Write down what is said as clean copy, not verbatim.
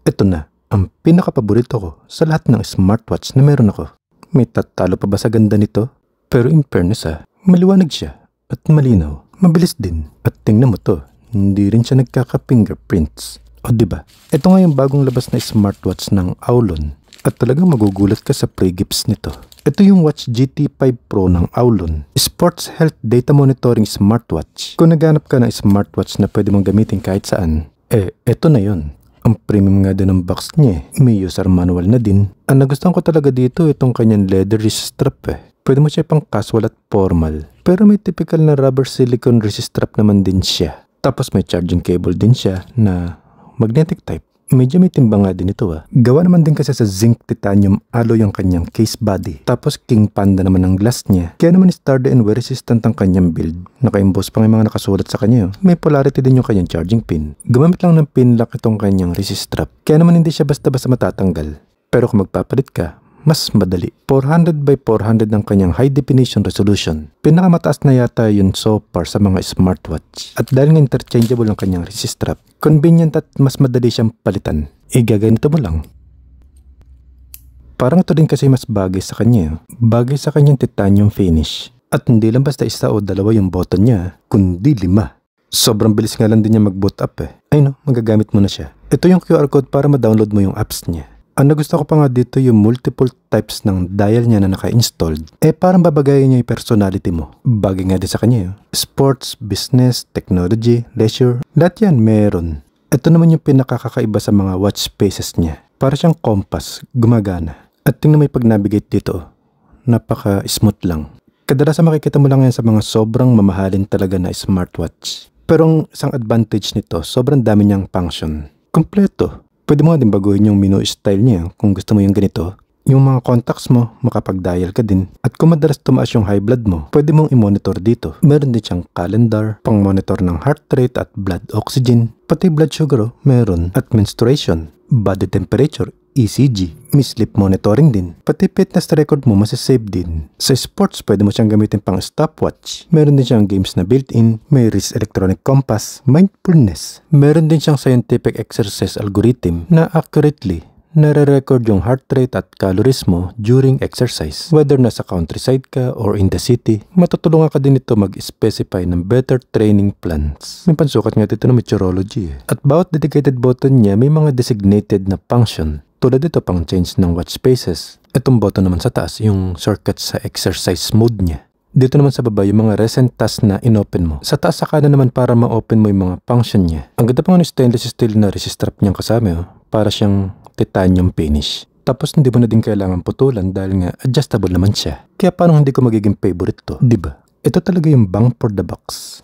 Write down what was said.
Ito na, ang pinakapaborito ko sa lahat ng smartwatch na meron ako. May tatalo pa ba sa ganda nito? Pero in fairness maliwanag siya at malinaw. Mabilis din. At tingnan mo to, hindi rin siya nagkaka-fingerprints. O diba? Ito nga yung bagong labas na smartwatch ng Aulon. At talagang magugulat ka sa pre-gifts nito. Ito yung Watch GT 5 Pro ng Aulon. Sports Health Data Monitoring Smartwatch. Kung naghanap ka ng smartwatch na pwede mong gamitin kahit saan, eto na yun. Ang premium nga din ng box niya may user manual na din. Ang nagustuhan ko talaga dito itong kanyang leather wrist strap Pwede mo siya pang casual at formal. Pero may typical na rubber silicone wrist strap naman din siya. Tapos may charging cable din siya na magnetic type. Medyo may timbang nga din ito Gawa naman din kasi sa zinc titanium alloy ang kanyang case body. Tapos king panda naman ang glass niya. Kaya naman sturdy and wear resistant ang kanyang build. Naka-emboss pa ng mga nakasulat sa kanya May polarity din yung kanyang charging pin. Gumamit lang ng pin lock itong kanyang resist strap. Kaya naman hindi siya basta-basta matatanggal. Pero kung magpapalit ka, mas madali. 400 by 400 ang kanyang high definition resolution. Pinakamataas na yata yun so far sa mga smartwatch. At dahil nga interchangeable ang kanyang resist strap, convenient at mas madali siyang palitan. Igaganito mo lang. Parang ito din kasi mas bagay sa kanya. Bagay sa kanyang titanium finish. At hindi lang basta isa o dalawa yung button niya, kundi 5. Sobrang bilis nga lang din niya mag-boot up Ay no, magagamit mo na siya. Ito yung QR code para ma-download mo yung apps niya. Ang nagustuhan ko pa nga dito yung multiple types ng dial niya na naka-installed. Parang babagayin niya yung personality mo. Bagay nga din sa kanya Sports, business, technology, leisure, lahat yan meron. Ito naman yung pinakakakaiba sa mga watch faces niya. Para siyang compass, gumagana. At tingnan mo yung pag-navigate dito. Napaka-smooth lang. Kadalasan makikita mo lang yan sa mga sobrang mamahalin talaga na smartwatch. Pero ang isang advantage nito, sobrang dami niyang function. Kompleto. Pwede mo nga din baguhin yung menu style niya kung gusto mo yung ganito. Yung mga contacts mo, makapag-dial ka din. At kung madalas tumaas yung high blood mo, pwede mong i-monitor dito. Meron din siyang calendar, pang-monitor ng heart rate at blood oxygen. Pati blood sugar meron. At menstruation, body temperature, ECG, may sleep monitoring din. Pati fitness record mo masasave din. Sa sports, pwede mo siyang gamitin pang stopwatch. Meron din siyang games na built-in, may wrist electronic compass, mindfulness. Meron din siyang scientific exercise algorithm na accurately nare-record yung heart rate at calories mo during exercise. Whether nasa countryside ka or in the city, matutulungan ka din ito mag-specify ng better training plans. May pansukat nga dito na meteorology At bawat dedicated button niya may mga designated na function. Tulad dito pang change ng watch faces. Itong button naman sa taas, yung shortcut sa exercise mode niya. Dito naman sa baba, yung mga recent tasks na inopen mo. Sa taas sa kanan naman para ma-open mo yung mga function niya. Ang ganda pa nga ng stainless steel na resist strap niyang kasama para siyang titanium finish. Tapos hindi mo na din kailangan putulan dahil nga adjustable naman siya. Kaya parang hindi ko magiging favorite to, diba? Ito talaga yung bang for the box.